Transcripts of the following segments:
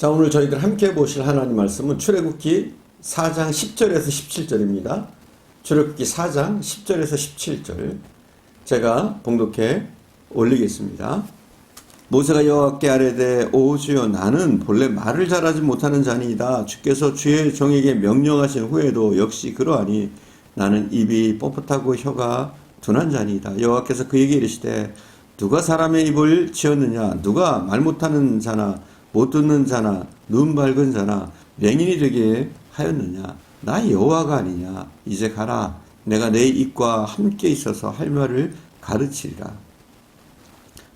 자, 오늘 저희들 함께 보실 하나님 말씀은 출애굽기 4장 10절에서 17절입니다. 출애굽기 4장 10절에서 17절 제가 봉독해 올리겠습니다. 모세가 여호와께 아뢰되 오 주여 나는 본래 말을 잘하지 못하는 자니이다. 주께서 주의 종에게 명령하신 후에도 역시 그러하니 나는 입이 뻣뻣하고 혀가 둔한 자니이다. 여호와께서 그에게 이르시되 누가 사람의 입을 지었느냐? 누가 말 못하는 자나 못 듣는 자나 눈 밝은 자나 맹인이 되게 하였느냐? 나 여호와가 아니냐? 이제 가라. 내가 내 입과 함께 있어서 할 말을 가르치리라.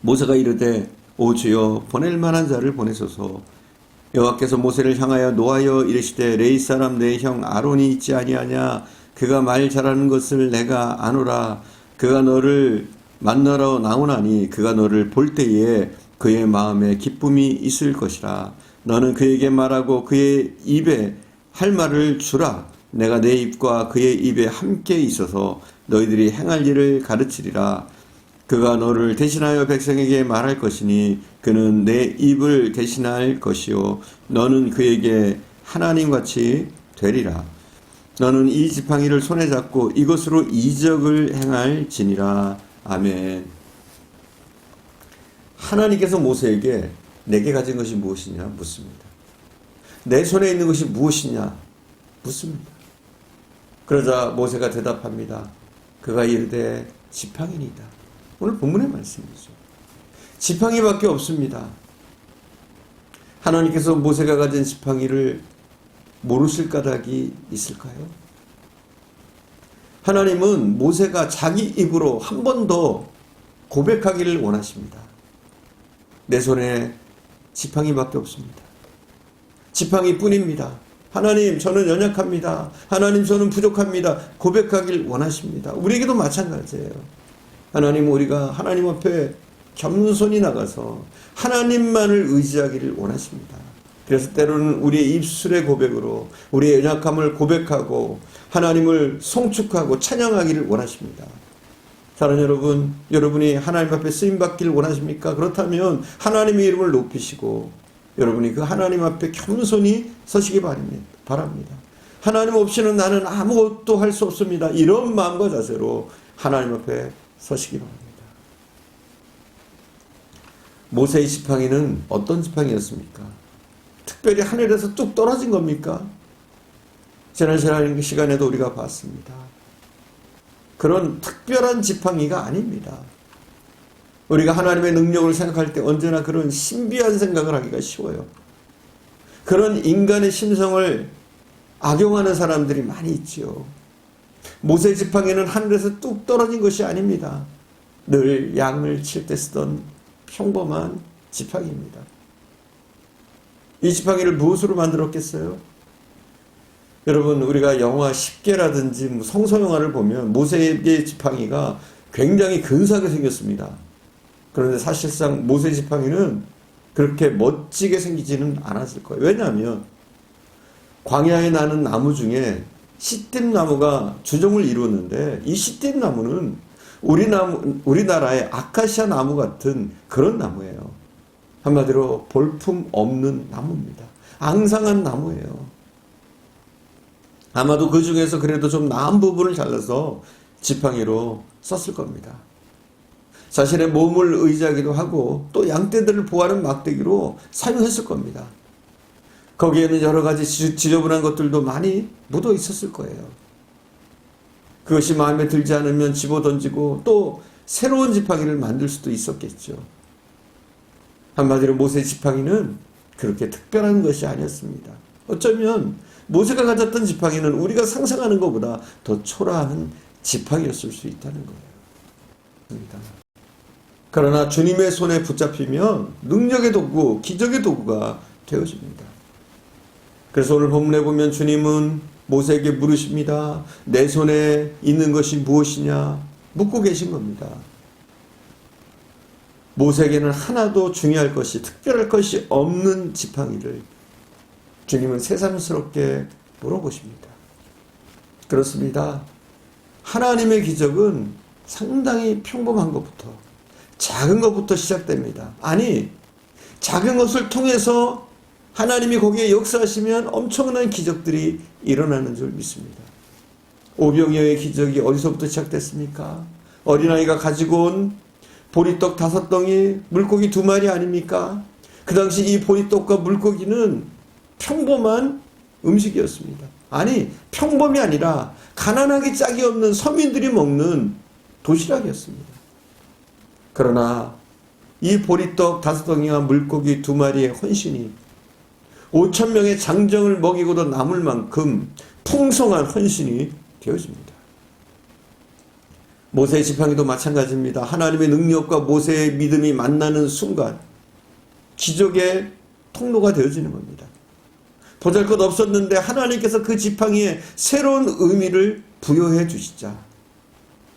모세가 이르되 오 주여 보낼 만한 자를 보내소서. 여호와께서 모세를 향하여 노하여 이르시되 레위 사람 내 형 아론이 있지 아니하냐? 그가 말 잘하는 것을 내가 아노라. 그가 너를 만나러 나오나니 그가 너를 볼 때에 그의 마음에 기쁨이 있을 것이라. 너는 그에게 말하고 그의 입에 할 말을 주라. 내가 내 입과 그의 입에 함께 있어서 너희들이 행할 일을 가르치리라. 그가 너를 대신하여 백성에게 말할 것이니 그는 내 입을 대신할 것이요 너는 그에게 하나님같이 되리라. 너는 이 지팡이를 손에 잡고 이것으로 이적을 행할지니라. 아멘. 하나님께서 모세에게 내게 가진 것이 무엇이냐 묻습니다. 내 손에 있는 것이 무엇이냐 묻습니다. 그러자 모세가 대답합니다. 그가 이르되 지팡이니이다. 오늘 본문의 말씀이죠. 지팡이밖에 없습니다. 하나님께서 모세가 가진 지팡이를 모르실 까닭이 있을까요? 하나님은 모세가 자기 입으로 한 번 더 고백하기를 원하십니다. 내 손에 지팡이밖에 없습니다. 지팡이뿐입니다. 하나님 저는 연약합니다. 하나님 저는 부족합니다. 고백하길 원하십니다. 우리에게도 마찬가지예요. 하나님 우리가 하나님 앞에 겸손히 나가서 하나님만을 의지하기를 원하십니다. 그래서 때로는 우리의 입술의 고백으로 우리의 연약함을 고백하고 하나님을 송축하고 찬양하기를 원하십니다. 사랑하는 여러분, 여러분이 하나님 앞에 쓰임받기를 원하십니까? 그렇다면 하나님의 이름을 높이시고 여러분이 그 하나님 앞에 겸손히 서시기 바랍니다. 하나님 없이는 나는 아무것도 할 수 없습니다. 이런 마음과 자세로 하나님 앞에 서시기 바랍니다. 모세의 지팡이는 어떤 지팡이였습니까? 특별히 하늘에서 뚝 떨어진 겁니까? 지난 시간에도 우리가 봤습니다. 그런 특별한 지팡이가 아닙니다. 우리가 하나님의 능력을 생각할 때 언제나 그런 신비한 생각을 하기가 쉬워요. 그런 인간의 심성을 악용하는 사람들이 많이 있지요. 모세 지팡이는 하늘에서 뚝 떨어진 것이 아닙니다. 늘 양을 칠 때 쓰던 평범한 지팡이입니다. 이 지팡이를 무엇으로 만들었겠어요? 여러분 우리가 영화 10개라든지 성서 영화를 보면 모세의 지팡이가 굉장히 근사하게 생겼습니다. 그런데 사실상 모세 지팡이는 그렇게 멋지게 생기지는 않았을 거예요. 왜냐하면 광야에 나는 나무 중에 시띠나무가 주종을 이루었는데 이 시띠나무는 우리나라의 아카시아 나무 같은 그런 나무예요. 한마디로 볼품 없는 나무입니다. 앙상한 나무예요. 아마도 그 중에서 그래도 좀 나은 부분을 잘라서 지팡이로 썼을 겁니다. 자신의 몸을 의지하기도 하고 또 양떼들을 보호하는 막대기로 사용했을 겁니다. 거기에는 여러 가지 지저분한 것들도 많이 묻어 있었을 거예요. 그것이 마음에 들지 않으면 집어던지고 또 새로운 지팡이를 만들 수도 있었겠죠. 한마디로 모세의 지팡이는 그렇게 특별한 것이 아니었습니다. 어쩌면 모세가 가졌던 지팡이는 우리가 상상하는 것보다 더 초라한 지팡이였을 수 있다는 거예요. 그러나 주님의 손에 붙잡히면 능력의 도구, 기적의 도구가 되어집니다. 그래서 오늘 본문에 보면 주님은 모세에게 물으십니다. 내 손에 있는 것이 무엇이냐? 묻고 계신 겁니다. 모세에게는 하나도 중요할 것이, 특별할 것이 없는 지팡이를 주님은 새삼스럽게 물어보십니다. 그렇습니다. 하나님의 기적은 상당히 평범한 것부터, 작은 것부터 시작됩니다. 아니, 작은 것을 통해서 하나님이 거기에 역사하시면 엄청난 기적들이 일어나는 줄 믿습니다. 오병이어의 기적이 어디서부터 시작됐습니까? 어린아이가 가지고 온 보리떡 5덩이, 물고기 2마리 아닙니까? 그 당시 이 보리떡과 물고기는 평범한 음식이었습니다. 아니, 평범이 아니라 가난하기 짝이 없는 서민들이 먹는 도시락이었습니다. 그러나 이 보리떡 5덩이와 물고기 2마리의 헌신이 5,000명의 장정을 먹이고도 남을 만큼 풍성한 헌신이 되어집니다. 모세의 지팡이도 마찬가지입니다. 하나님의 능력과 모세의 믿음이 만나는 순간 기적의 통로가 되어지는 겁니다. 보잘것 없었는데 하나님께서 그 지팡이에 새로운 의미를 부여해 주시자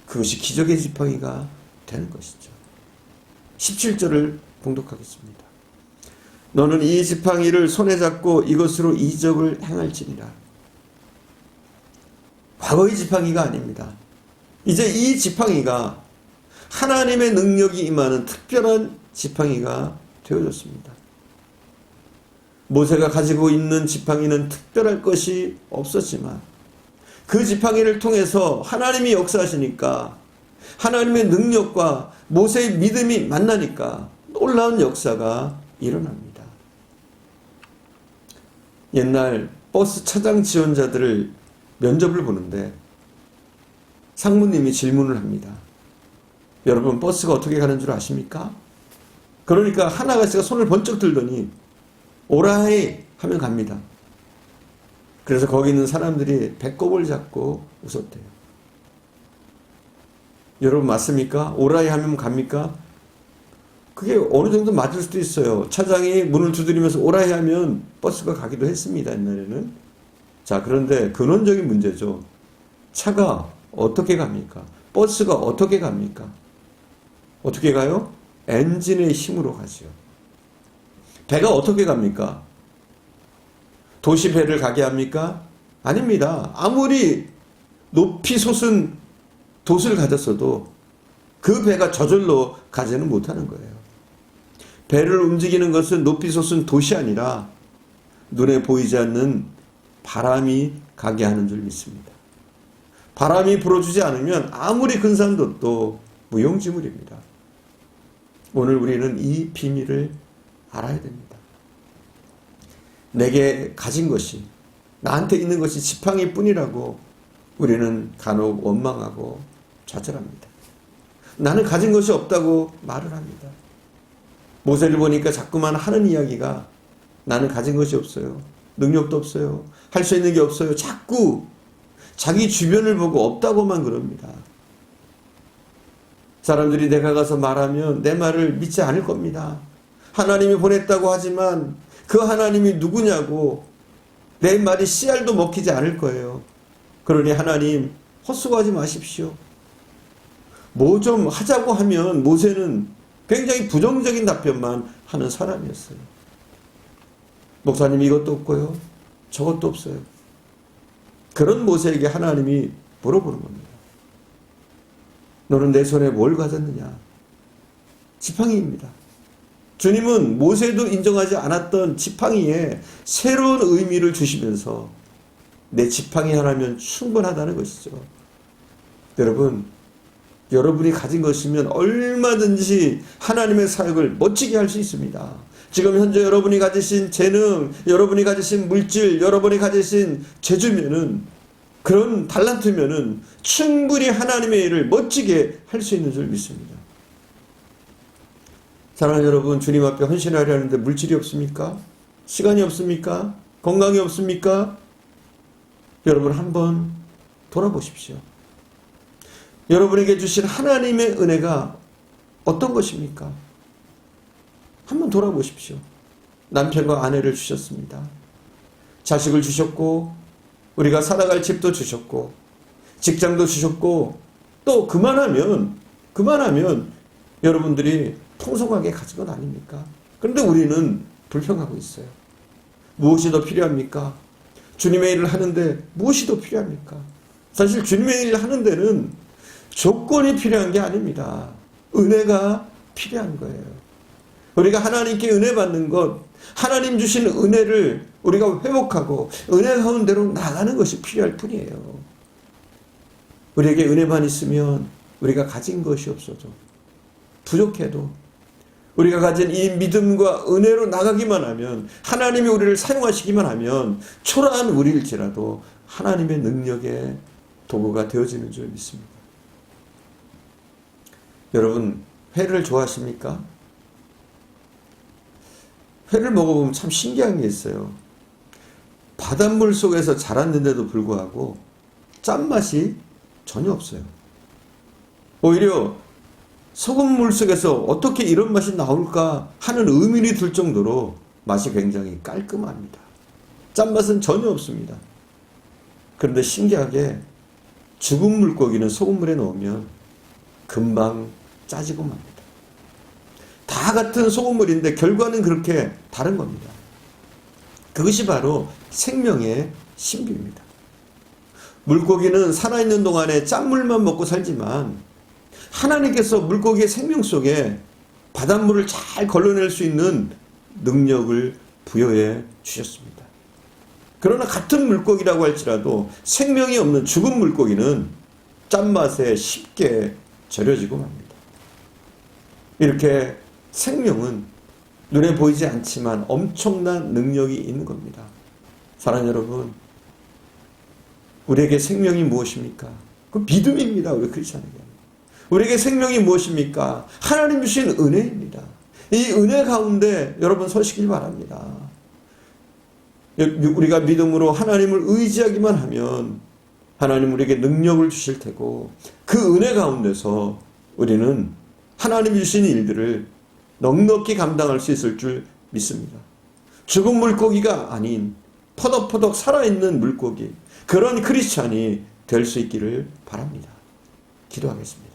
그것이 기적의 지팡이가 되는 것이죠. 17절을 봉독하겠습니다. 너는 이 지팡이를 손에 잡고 이것으로 이적을 행할지니라. 과거의 지팡이가 아닙니다. 이제 이 지팡이가 하나님의 능력이 임하는 특별한 지팡이가 되어졌습니다. 모세가 가지고 있는 지팡이는 특별할 것이 없었지만 그 지팡이를 통해서 하나님이 역사하시니까 하나님의 능력과 모세의 믿음이 만나니까 놀라운 역사가 일어납니다. 옛날 버스 차장 지원자들을 면접을 보는데 상무님이 질문을 합니다. 여러분 버스가 어떻게 가는 줄 아십니까? 그러니까 한 아가씨가 손을 번쩍 들더니 오라이 하면 갑니다. 그래서 거기 있는 사람들이 배꼽을 잡고 웃었대요. 여러분 맞습니까? 오라이 하면 갑니까? 그게 어느 정도 맞을 수도 있어요. 차장이 문을 두드리면서 오라이 하면 버스가 가기도 했습니다. 옛날에는. 자, 그런데 근원적인 문제죠. 차가 어떻게 갑니까? 버스가 어떻게 갑니까? 어떻게 가요? 엔진의 힘으로 가죠. 배가 어떻게 갑니까? 도시 배를 가게 합니까? 아닙니다. 아무리 높이 솟은 돛을 가졌어도 그 배가 저절로 가지는 못하는 거예요. 배를 움직이는 것은 높이 솟은 돛이 아니라 눈에 보이지 않는 바람이 가게 하는 줄 믿습니다. 바람이 불어주지 않으면 아무리 근사한 돛도 무용지물입니다. 오늘 우리는 이 비밀을 알아야 됩니다. 내게 가진 것이, 나한테 있는 것이 지팡이뿐이라고 우리는 간혹 원망하고 좌절합니다. 나는 가진 것이 없다고 말을 합니다. 모세를 보니까 자꾸만 하는 이야기가 나는 가진 것이 없어요. 능력도 없어요. 할 수 있는 게 없어요. 자꾸 자기 주변을 보고 없다고만 그럽니다. 사람들이 내가 가서 말하면 내 말을 믿지 않을 겁니다. 하나님이 보냈다고 하지만 그 하나님이 누구냐고 내 말이 씨알도 먹히지 않을 거예요. 그러니 하나님 헛수고하지 마십시오. 뭐 좀 하자고 하면 모세는 굉장히 부정적인 답변만 하는 사람이었어요. 목사님 이것도 없고요. 저것도 없어요. 그런 모세에게 하나님이 물어보는 겁니다. 너는 내 손에 뭘 가졌느냐? 지팡이입니다. 주님은 모세도 인정하지 않았던 지팡이에 새로운 의미를 주시면서 내 지팡이 하나면 충분하다는 것이죠. 여러분, 여러분이 가진 것이면 얼마든지 하나님의 사역을 멋지게 할 수 있습니다. 지금 현재 여러분이 가지신 재능, 여러분이 가지신 물질, 여러분이 가지신 재주면은, 그런 달란트면은 충분히 하나님의 일을 멋지게 할 수 있는 줄 믿습니다. 사랑하는 여러분, 주님 앞에 헌신하려 하는데 물질이 없습니까? 시간이 없습니까? 건강이 없습니까? 여러분 한번 돌아보십시오. 여러분에게 주신 하나님의 은혜가 어떤 것입니까? 한번 돌아보십시오. 남편과 아내를 주셨습니다. 자식을 주셨고, 우리가 살아갈 집도 주셨고, 직장도 주셨고, 또 그만하면 여러분들이 풍성하게 가진 건 아닙니까? 그런데 우리는 불평하고 있어요. 무엇이 더 필요합니까? 주님의 일을 하는데 무엇이 더 필요합니까? 사실 주님의 일을 하는 데는 조건이 필요한 게 아닙니다. 은혜가 필요한 거예요. 우리가 하나님께 은혜 받는 것, 하나님 주신 은혜를 우리가 회복하고 은혜 가운데로 나가는 것이 필요할 뿐이에요. 우리에게 은혜만 있으면 우리가 가진 것이 없어도, 부족해도 우리가 가진 이 믿음과 은혜로 나가기만 하면, 하나님이 우리를 사용하시기만 하면 초라한 우리일지라도 하나님의 능력의 도구가 되어지는 줄 믿습니다. 여러분, 회를 좋아하십니까? 회를 먹어보면 참 신기한 게 있어요. 바닷물 속에서 자랐는데도 불구하고 짠맛이 전혀 없어요. 오히려 소금물 속에서 어떻게 이런 맛이 나올까 하는 의문이 들 정도로 맛이 굉장히 깔끔합니다. 짠맛은 전혀 없습니다. 그런데 신기하게 죽은 물고기는 소금물에 넣으면 금방 짜지고 맙니다. 다 같은 소금물인데 결과는 그렇게 다른 겁니다. 그것이 바로 생명의 신비입니다. 물고기는 살아있는 동안에 짠물만 먹고 살지만 하나님께서 물고기의 생명 속에 바닷물을 잘 걸러낼 수 있는 능력을 부여해 주셨습니다. 그러나 같은 물고기라고 할지라도 생명이 없는 죽은 물고기는 짠맛에 쉽게 절여지고 맙니다. 이렇게 생명은 눈에 보이지 않지만 엄청난 능력이 있는 겁니다. 사랑하는 여러분, 우리에게 생명이 무엇입니까? 그 믿음입니다. 우리 크리스찬에게. 우리에게 생명이 무엇입니까? 하나님 주신 은혜입니다. 이 은혜 가운데 여러분 서시길 바랍니다. 우리가 믿음으로 하나님을 의지하기만 하면 하나님 우리에게 능력을 주실 테고, 그 은혜 가운데서 우리는 하나님이 주신 일들을 넉넉히 감당할 수 있을 줄 믿습니다. 죽은 물고기가 아닌 퍼덕퍼덕 살아있는 물고기, 그런 크리스찬이 될 수 있기를 바랍니다. 기도하겠습니다.